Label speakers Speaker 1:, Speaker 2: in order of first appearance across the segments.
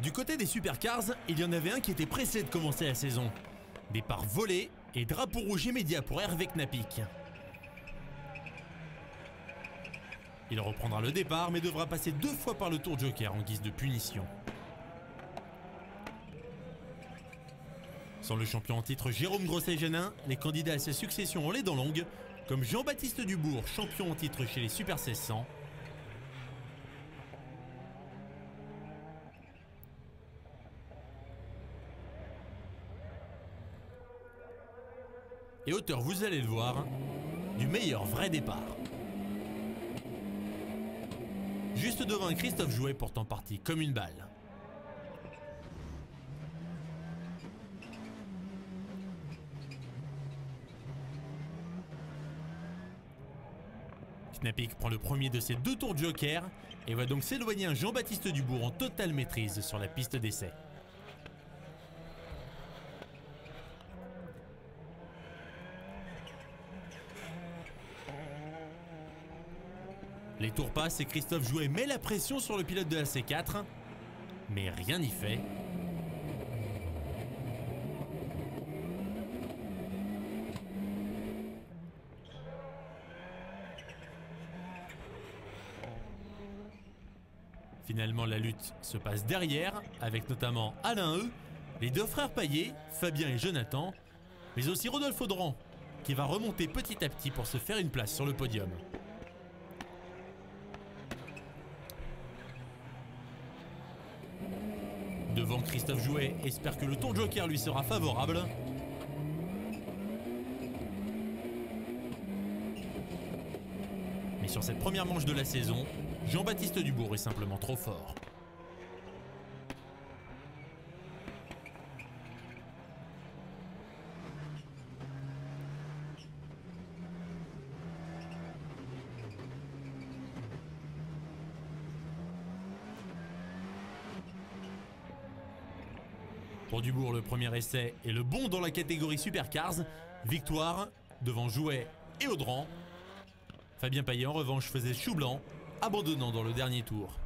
Speaker 1: Du côté des supercars, il y en avait un qui était pressé de commencer la saison. Départ volé et drapeau rouge immédiat pour Hervé Knapik. Il reprendra le départ mais devra passer 2 fois par le tour joker en guise de punition. Sans le champion en titre Jérôme Grosset-Genin, les candidats à sa succession ont les dents longues, comme Jean-Baptiste Dubourg, champion en titre chez les Super 1600. Et auteur, vous allez le voir, du meilleur vrai départ. Juste devant Christophe Jouet, pourtant parti comme une balle. Knapik prend le premier de ses 2 tours joker et va donc s'éloigner un Jean-Baptiste Dubourg en totale maîtrise sur la piste d'essai. Les tours passent et Christophe Jouet met la pression sur le pilote de la C4, mais rien n'y fait. Finalement, la lutte se passe derrière, avec notamment Alain E, les 2 frères Payet, Fabien et Jonathan, mais aussi Rodolphe Audran, qui va remonter petit à petit pour se faire une place sur le podium. Devant, Christophe Jouet espère que le tour joker lui sera favorable. Mais sur cette première manche de la saison, Jean-Baptiste Dubourg est simplement trop fort. Pour Dubourg, le premier essai est le bon dans la catégorie Supercars. Victoire devant Jouet et Audran. Fabien Payet en revanche faisait chou blanc, abandonnant dans le dernier tour.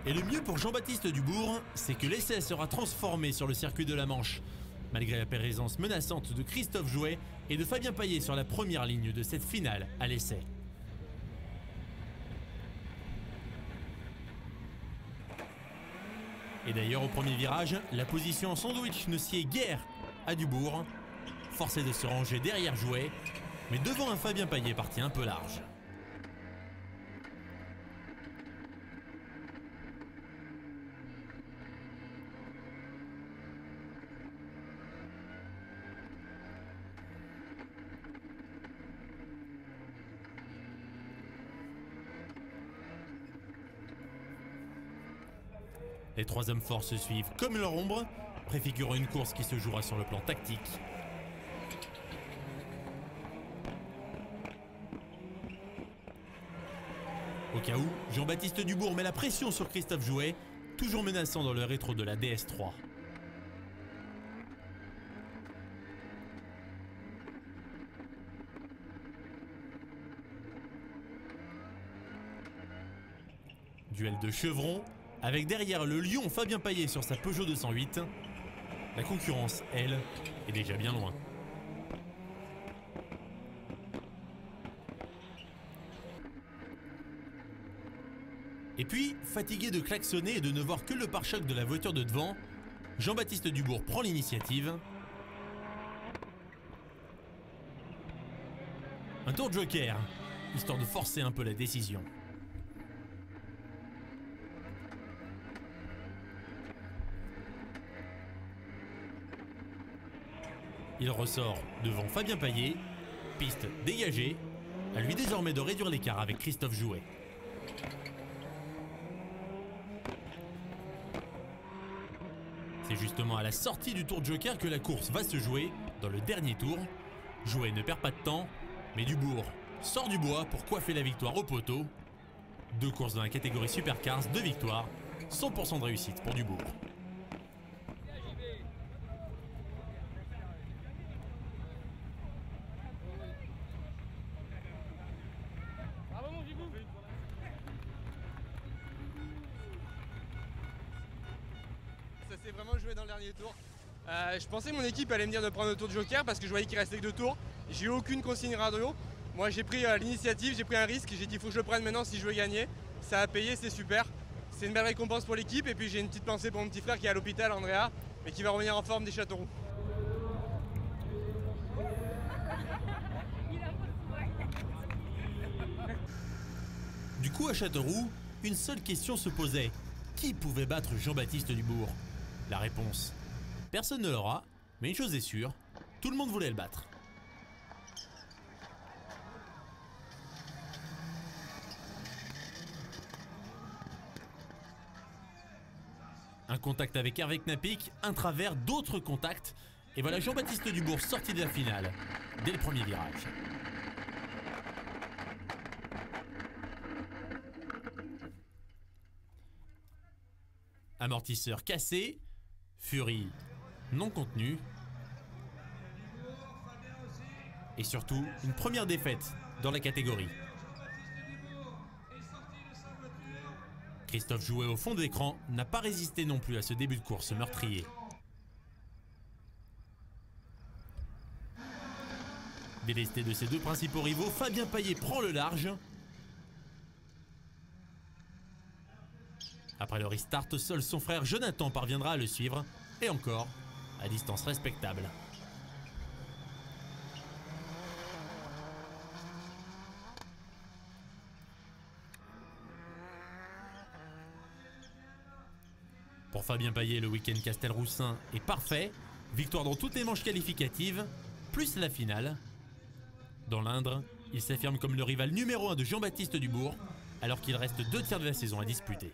Speaker 1: Et le mieux pour Jean-Baptiste Dubourg, c'est que l'essai sera transformé sur le circuit de la Manche, malgré la présence menaçante de Christophe Jouet et de Fabien Payet sur la première ligne de cette finale à l'essai. Et d'ailleurs, au premier virage, la position en sandwich ne sied guère à Dubourg, forcé de se ranger derrière Jouet, mais devant un Fabien Payet parti un peu large. Les 3 hommes forts se suivent comme leur ombre, préfigurant une course qui se jouera sur le plan tactique. Au cas où, Jean-Baptiste Dubourg met la pression sur Christophe Jouet, toujours menaçant dans le rétro de la DS3. Duel de chevrons, avec derrière le lion Fabien Payet sur sa Peugeot 208. La concurrence, elle, est déjà bien loin. Et puis, fatigué de klaxonner et de ne voir que le pare-choc de la voiture de devant, Jean-Baptiste Dubourg prend l'initiative. Un tour joker, histoire de forcer un peu la décision. Il ressort devant Fabien Payet, piste dégagée, à lui désormais de réduire l'écart avec Christophe Jouet. C'est justement à la sortie du tour de Joker que la course va se jouer dans le dernier tour. Jouet ne perd pas de temps, mais Dubourg sort du bois pour coiffer la victoire au poteau. 2 courses dans la catégorie Supercars, 2 victoires, 100% de réussite pour Dubourg.
Speaker 2: Ça s'est vraiment joué dans le dernier tour. Je pensais que mon équipe allait me dire de prendre le tour de Joker parce que je voyais qu'il restait que 2 tours. J'ai eu aucune consigne radio. Moi j'ai pris l'initiative, j'ai pris un risque, j'ai dit il faut que je le prenne maintenant si je veux gagner. Ça a payé, c'est super. C'est une belle récompense pour l'équipe et puis j'ai une petite pensée pour mon petit frère qui est à l'hôpital, Andrea, mais qui va revenir en forme des Châteauroux.
Speaker 1: Du coup à Châteauroux, une seule question se posait. Qui pouvait battre Jean-Baptiste Dubourg? La réponse: personne ne l'aura, mais une chose est sûre, tout le monde voulait le battre. Un contact avec Hervé Knapik, un travers, d'autres contacts, et voilà Jean-Baptiste Dubourg sorti de la finale, dès le premier virage. Amortisseur cassé, furie non contenue, et surtout une première défaite dans la catégorie. Christophe Jouet au fond de l'écran n'a pas résisté non plus à ce début de course meurtrier. Délesté de ses 2 principaux rivaux, Fabien Payet prend le large. Après le restart, seul son frère Jonathan parviendra à le suivre, et encore, à distance respectable. Pour Fabien Payet, le week-end Castelroussin est parfait. Victoire dans toutes les manches qualificatives, plus la finale. Dans l'Indre, il s'affirme comme le rival numéro 1 de Jean-Baptiste Dubourg, alors qu'il reste 2 tiers de la saison à disputer.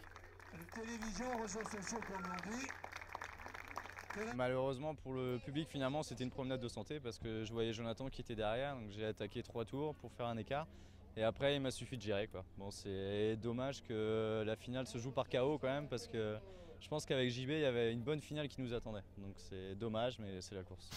Speaker 3: Malheureusement pour le public, finalement c'était une promenade de santé parce que je voyais Jonathan qui était derrière, donc j'ai attaqué 3 tours pour faire un écart et après il m'a suffi de gérer, quoi. Bon, c'est dommage que la finale se joue par KO quand même parce que je pense qu'avec JB il y avait une bonne finale qui nous attendait, donc c'est dommage mais c'est la course.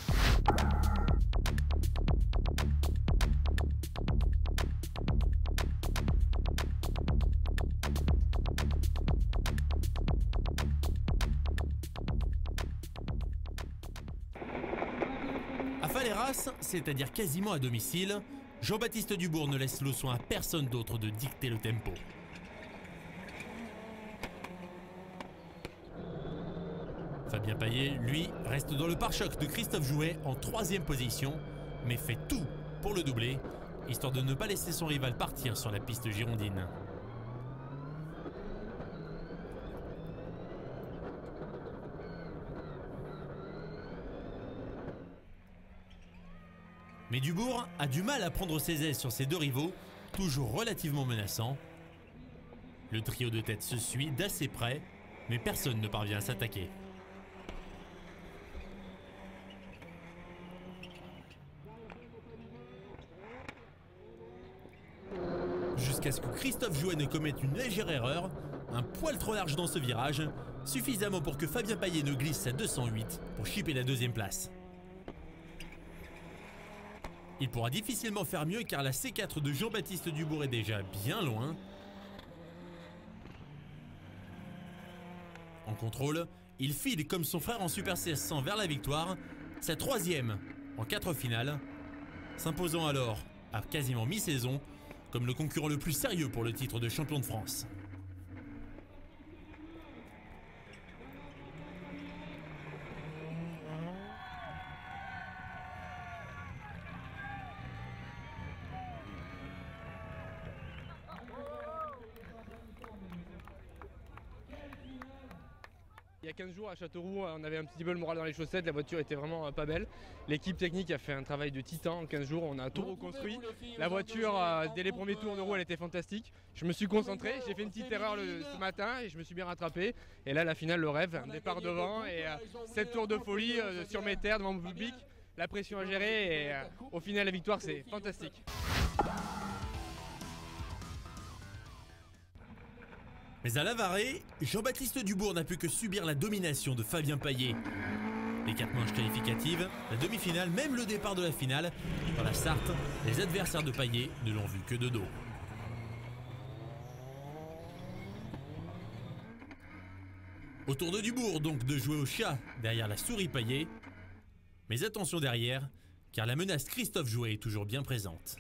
Speaker 1: À Faleras, c'est-à-dire quasiment à domicile, Jean-Baptiste Dubourg ne laisse le soin à personne d'autre de dicter le tempo. Fabien Payet, lui, reste dans le pare-choc de Christophe Jouet en 3e position, mais fait tout pour le doubler, histoire de ne pas laisser son rival partir sur la piste girondine. Mais Dubourg a du mal à prendre ses aises sur ses 2 rivaux, toujours relativement menaçants. Le trio de tête se suit d'assez près, mais personne ne parvient à s'attaquer. Jusqu'à ce que Christophe Jouet ne commette une légère erreur, un poil trop large dans ce virage, suffisamment pour que Fabien Payet ne glisse à 208 pour chipper la 2e place. Il pourra difficilement faire mieux car la C4 de Jean-Baptiste Dubourg est déjà bien loin. En contrôle, il file comme son frère en Super CS100 vers la victoire, sa 3e en 4 finales, s'imposant alors à quasiment mi-saison comme le concurrent le plus sérieux pour le titre de champion de France.
Speaker 2: Il y a 15 jours à Châteauroux, on avait un petit peu le moral dans les chaussettes, la voiture était vraiment pas belle. L'équipe technique a fait un travail de titan en 15 jours, on a tout reconstruit. La voiture, dès les premiers tours de roue, elle était fantastique. Je me suis concentré, j'ai fait une petite erreur ce matin et je me suis bien rattrapé. Et là, la finale, le rêve, un départ devant et 7 tours de folie sur mes terres devant mon public. La pression à gérer et au final, la victoire, c'est fantastique.
Speaker 1: Mais à Lavarré, Jean-Baptiste Dubourg n'a pu que subir la domination de Fabien Payet. Les 4 manches qualificatives, la demi-finale, même le départ de la finale, dans la Sarthe, les adversaires de Payet ne l'ont vu que de dos. Au tour de Dubourg donc de jouer au chat derrière la souris Payet. Mais attention derrière, car la menace Christophe Jouet est toujours bien présente.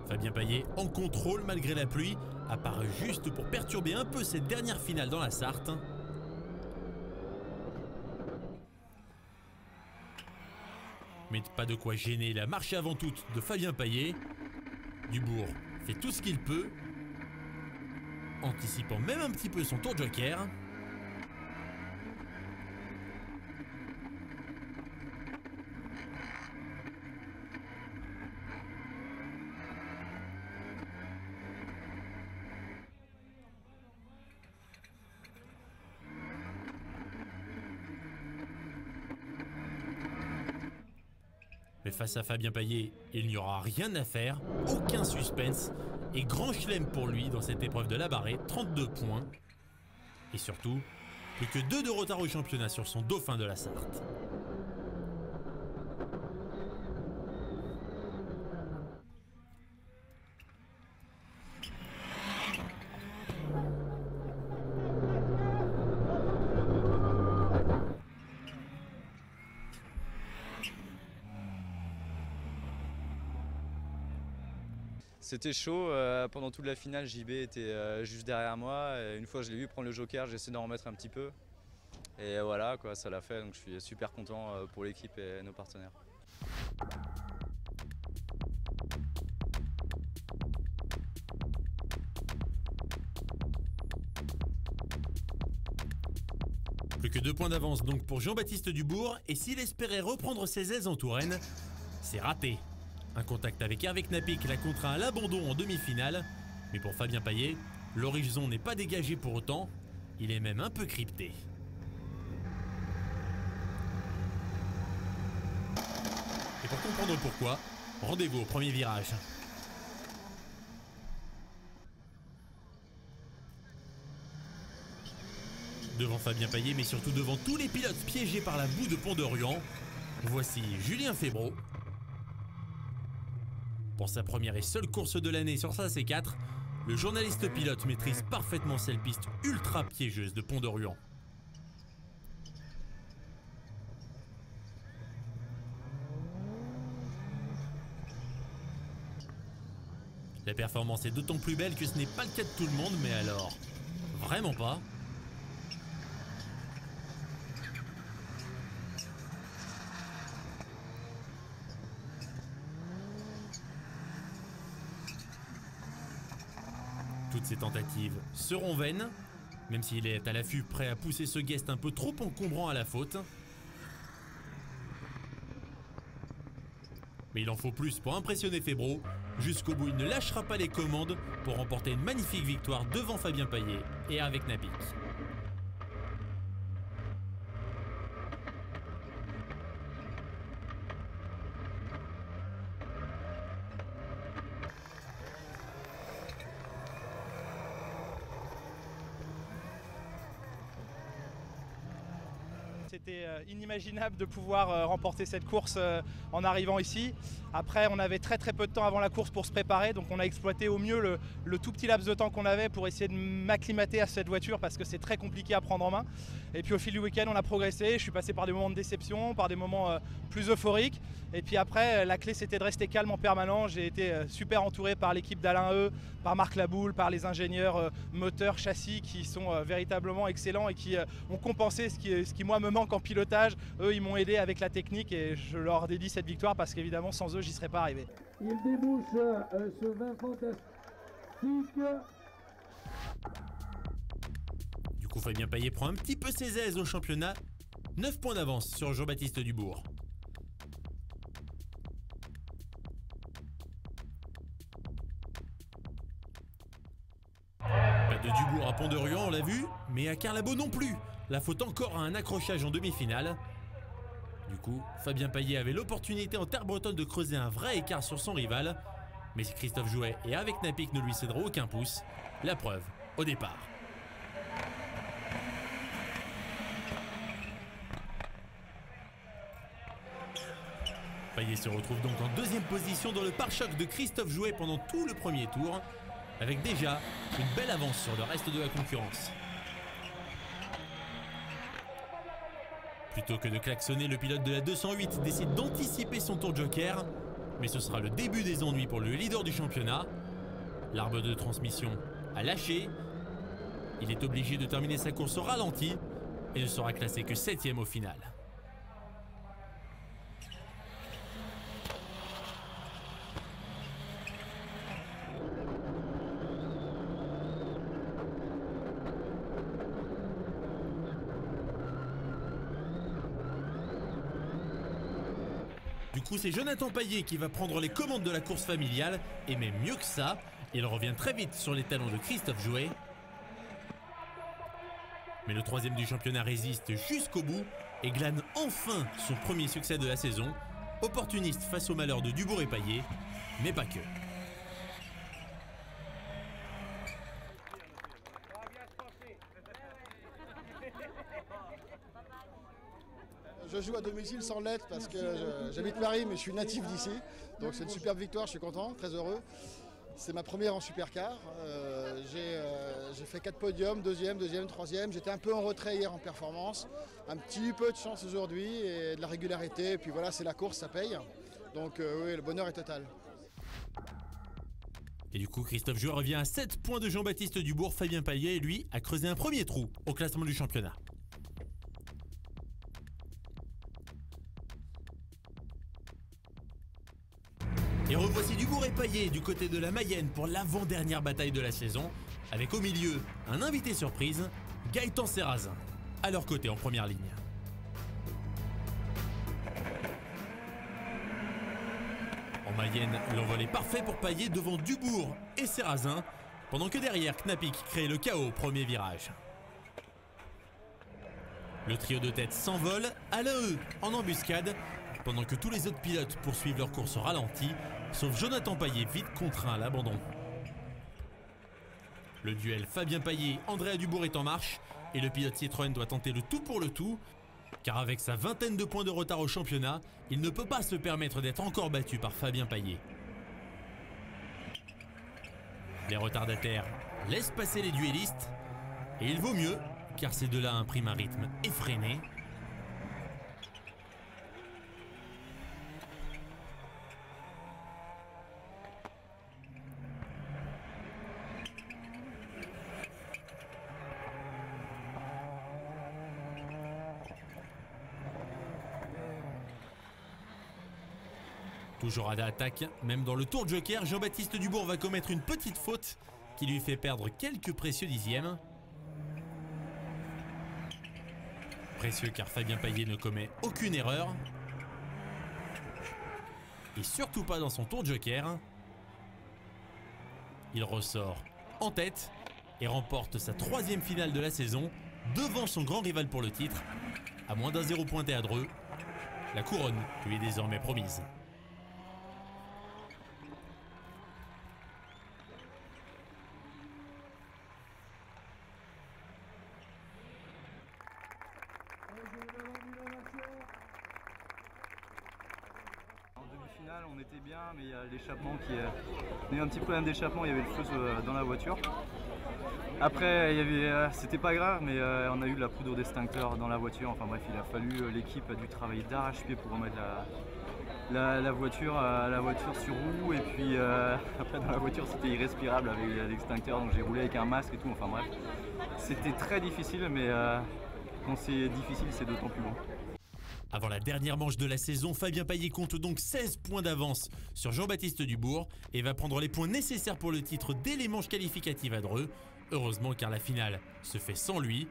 Speaker 1: Fabien Payet, en contrôle malgré la pluie, apparaît juste pour perturber un peu cette dernière finale dans la Sarthe. Mais pas de quoi gêner la marche avant toute de Fabien Payet. Dubourg fait tout ce qu'il peut, anticipant même un petit peu son tour joker. Mais face à Fabien Payet, il n'y aura rien à faire, aucun suspense et grand chelem pour lui dans cette épreuve de Labarré, 32 points. Et surtout, plus que 2 de retard au championnat sur son dauphin de la Sarthe.
Speaker 3: C'était chaud, pendant toute la finale JB était juste derrière moi. Et une fois je l'ai vu prendre le joker, j'ai essayé d'en remettre un petit peu. Et voilà, quoi, ça l'a fait, donc je suis super content pour l'équipe et nos partenaires.
Speaker 1: Plus que 2 points d'avance donc pour Jean-Baptiste Dubourg, et s'il espérait reprendre ses aises en Touraine, c'est raté. Un contact avec Hervé Knapik l'a contraint à l'abandon en demi-finale, mais pour Fabien Payet, l'horizon n'est pas dégagé pour autant, il est même un peu crypté. Et pour comprendre pourquoi, rendez-vous au premier virage. Devant Fabien Payet, mais surtout devant tous les pilotes piégés par la boue de Pont-de-Ruan, voici Julien Febvreau. Pour sa première et seule course de l'année sur sa C4, le journaliste pilote maîtrise parfaitement cette piste ultra piégeuse de Pont-de-Ruan. La performance est d'autant plus belle que ce n'est pas le cas de tout le monde, mais alors, vraiment pas. Toutes ces tentatives seront vaines, même s'il est à l'affût prêt à pousser ce guest un peu trop encombrant à la faute. Mais il en faut plus pour impressionner Febvreau. Jusqu'au bout, il ne lâchera pas les commandes pour remporter une magnifique victoire devant Fabien Payet et Hervé Knapik.
Speaker 4: C'était inimaginable de pouvoir remporter cette course en arrivant ici. Après, on avait très peu de temps avant la course pour se préparer, donc on a exploité au mieux le tout petit laps de temps qu'on avait pour essayer de m'acclimater à cette voiture parce que c'est très compliqué à prendre en main. Et puis au fil du week-end, on a progressé. Je suis passé par des moments de déception, par des moments plus euphoriques. Et puis après, la clé, c'était de rester calme en permanence. J'ai été super entouré par l'équipe d'Alain Heu, par Marc Laboule, par les ingénieurs moteurs, châssis qui sont véritablement excellents et qui ont compensé ce qui moi me manque en pilotage. Eux, ils m'ont aidé avec la technique et je leur dédie cette victoire parce qu'évidemment, sans eux, j'y serais pas arrivé.
Speaker 5: Il débouche ce 20 fantastique.
Speaker 1: Du coup, Fabien Payet prend un petit peu ses aises au championnat. 9 points d'avance sur Jean-Baptiste Dubourg. Pas de Dubourg à Pont-de-Ruan, on l'a vu, mais à Carlabo non plus. La faute encore à un accrochage en demi-finale. Du coup, Fabien Payet avait l'opportunité en terre bretonne de creuser un vrai écart sur son rival. Mais Christophe Jouet et avec Napik ne lui céderont aucun pouce. La preuve au départ. Payet se retrouve donc en deuxième position dans le pare-choc de Christophe Jouet pendant tout le premier tour, avec déjà une belle avance sur le reste de la concurrence. Plutôt que de klaxonner, le pilote de la 208 décide d'anticiper son tour de joker, mais ce sera le début des ennuis pour le leader du championnat. L'arbre de transmission a lâché, il est obligé de terminer sa course au ralenti et ne sera classé que 7e au final. Du coup, c'est Jonathan Payet qui va prendre les commandes de la course familiale, et même mieux que ça, il revient très vite sur les talons de Christophe Jouet. Mais le troisième du championnat résiste jusqu'au bout et glane enfin son premier succès de la saison, opportuniste face au malheur de Dubourg et Payet, mais pas que.
Speaker 5: Je joue à domicile sans l'être parce que j'habite Paris mais je suis natif d'ici. Donc c'est une superbe victoire, je suis content, très heureux. C'est ma première en supercar. J'ai fait 4 podiums, deuxième, troisième. J'étais un peu en retrait hier en performance. Un petit peu de chance aujourd'hui et de la régularité. Et puis voilà, c'est la course, ça paye. Donc oui, le bonheur est total.
Speaker 1: Et du coup, Christophe Jouet revient à 7 points de Jean-Baptiste Dubourg. Fabien Payet, lui, a creusé un premier trou au classement du championnat. Et revoici Dubourg et Payet du côté de la Mayenne pour l'avant-dernière bataille de la saison, avec au milieu un invité surprise, Gaëtan Serrazin, à leur côté en première ligne. En Mayenne, l'envol est parfait pour Payet devant Dubourg et Serrazin, pendant que derrière, Knapik crée le chaos au premier virage. Le trio de tête s'envole, Alain Heu en embuscade, pendant que tous les autres pilotes poursuivent leur course au ralenti, sauf Jonathan Payet vite contraint à l'abandon. Le duel Fabien Payet-Andrea Dubourg est en marche et le pilote Citroën doit tenter le tout pour le tout, car avec sa vingtaine de points de retard au championnat, il ne peut pas se permettre d'être encore battu par Fabien Payet. Les retardataires laissent passer les duellistes et il vaut mieux, car ces deux-là impriment un rythme effréné. Toujours à l'attaque, même dans le tour de joker, Jean-Baptiste Dubourg va commettre une petite faute qui lui fait perdre quelques précieux dixièmes. Précieux car Fabien Payet ne commet aucune erreur. Et surtout pas dans son tour de joker. Il ressort en tête et remporte sa 3e finale de la saison devant son grand rival pour le titre. À moins d'un 0 pointé à Dreux, la couronne lui est désormais promise.
Speaker 3: En demi-finale, on était bien, mais il y a l'échappement qui est... On a eu un petit problème d'échappement, il y avait le feu dans la voiture. Après, c'était pas grave, mais on a eu de la poudre d'extincteur dans la voiture. Enfin bref, il a fallu, l'équipe a dû travailler d'arrache-pied pour remettre la voiture sur roue. Et puis après, dans la voiture, c'était irrespirable avec l'extincteur, donc j'ai roulé avec un masque et tout. Enfin bref, c'était très difficile, mais quand c'est difficile, c'est d'autant plus bon.
Speaker 1: Avant la dernière manche de la saison, Fabien Payet compte donc 16 points d'avance sur Jean-Baptiste Dubourg et va prendre les points nécessaires pour le titre dès les manches qualificatives à Dreux. Heureusement, car la finale se fait sans lui.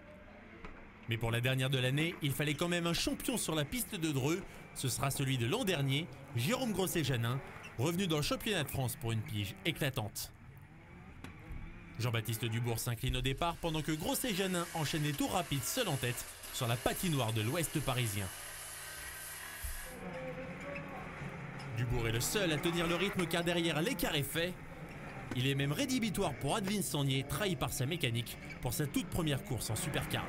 Speaker 1: Mais pour la dernière de l'année, il fallait quand même un champion sur la piste de Dreux. Ce sera celui de l'an dernier, Jérôme Grosset-Janin, revenu dans le championnat de France pour une pige éclatante. Jean-Baptiste Dubourg s'incline au départ pendant que Grosset-Janin enchaîne les tours rapides seul en tête sur la patinoire de l'Ouest parisien. Dubourg est le seul à tenir le rythme car derrière l'écart est fait. Il est même rédhibitoire pour Advin Sagnier, trahi par sa mécanique pour sa toute première course en supercars.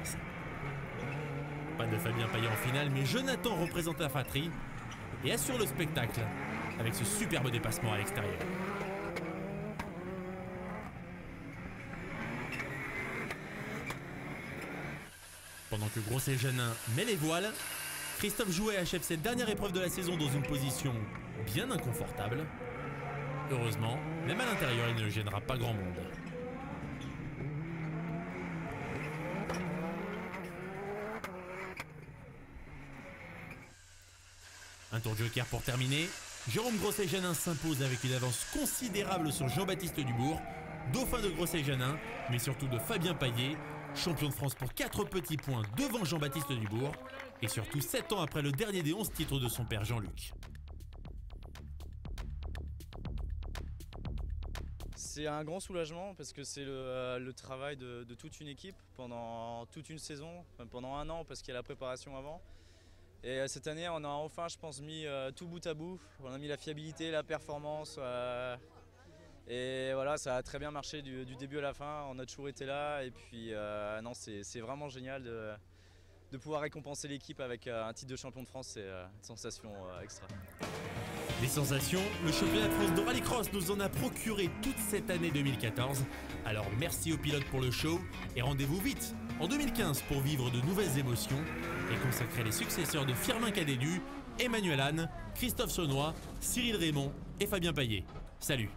Speaker 1: Pas de Fabien Payet en finale, mais Jonathan représente la fratrie et assure le spectacle avec ce superbe dépassement à l'extérieur. Pendant que Grosset-Janin met les voiles, Christophe Jouet achève cette dernière épreuve de la saison dans une position bien inconfortable. Heureusement, même à l'intérieur, il ne gênera pas grand monde. Un tour joker pour terminer. Jérôme Grosset-Janin s'impose avec une avance considérable sur Jean-Baptiste Dubourg, dauphin de Grosset-Janin, mais surtout de Fabien Payet, champion de France pour 4 petits points devant Jean-Baptiste Dubourg, et surtout 7 ans après le dernier des 11 titres de son père Jean-Luc.
Speaker 3: C'est un grand soulagement parce que c'est le travail de toute une équipe pendant toute une saison, même pendant un an parce qu'il y a la préparation avant. Et cette année, on a enfin, je pense, mis tout bout à bout. On a mis la fiabilité, la performance. Et voilà, ça a très bien marché du début à la fin. On a toujours été là. Et puis, non, c'est vraiment génial de pouvoir récompenser l'équipe avec un titre de champion de France. C'est une sensation extra.
Speaker 1: Les sensations, le championnat de France de rallycross nous en a procuré toute cette année 2014. Alors merci aux pilotes pour le show et rendez-vous vite en 2015 pour vivre de nouvelles émotions et consacrer les successeurs de Firmin Cadédu, Emmanuel Anne, Christophe Saunois, Cyril Raymond et Fabien Payet. Salut!